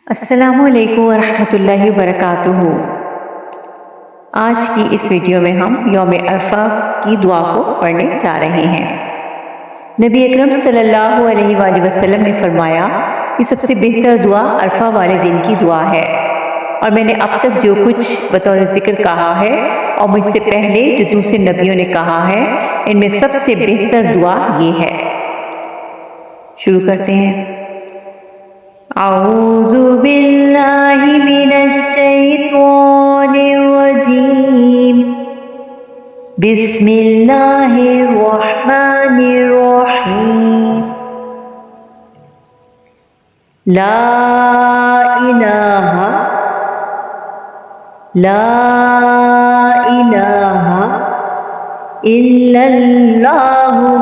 अस्सलामुअलैकुम वरहमतुल्लाहि वबरकातुहू। आज की इस वीडियो में हम यौम अरफा की दुआ को पढ़ने जा रहे हैं। नबी अकरम सल्लल्लाहु अलैहि वसल्लम ने फरमाया कि सबसे बेहतर दुआ अरफा वाले दिन की दुआ है, और मैंने अब तक जो कुछ बतौर जिक्र कहा है और मुझसे पहले जो दूसरे नबियों ने कहा है, इनमें सबसे बेहतर दुआ ये है। शुरू करते हैं। औज़ु बिल्लाहि मिनश शैतानिर रजीम। बिस्मिल्लाहिर रहमानिर रहीम। ला इलाहा इल्लल्लाहु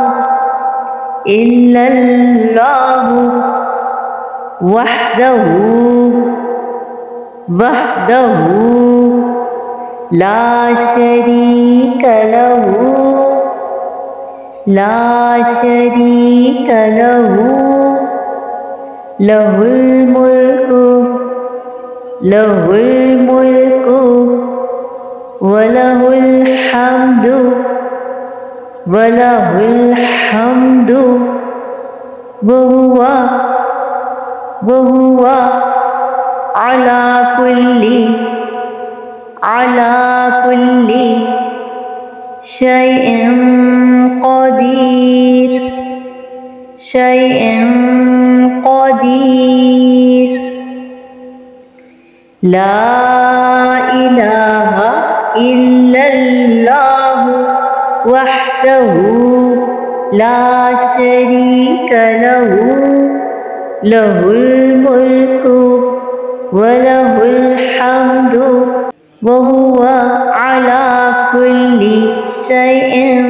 वहदहु ला शरीक लहु लहुल मुल्कु वलहुल हम्दु वहुवा अला कुल्ली शैइन क़दीर। ला इलाहा इल्लल्लाहु वहदहु ला शरीक लहु लहुल मुल्कु वलहुल हम्दु वहुवा अला कुल्ली शैइन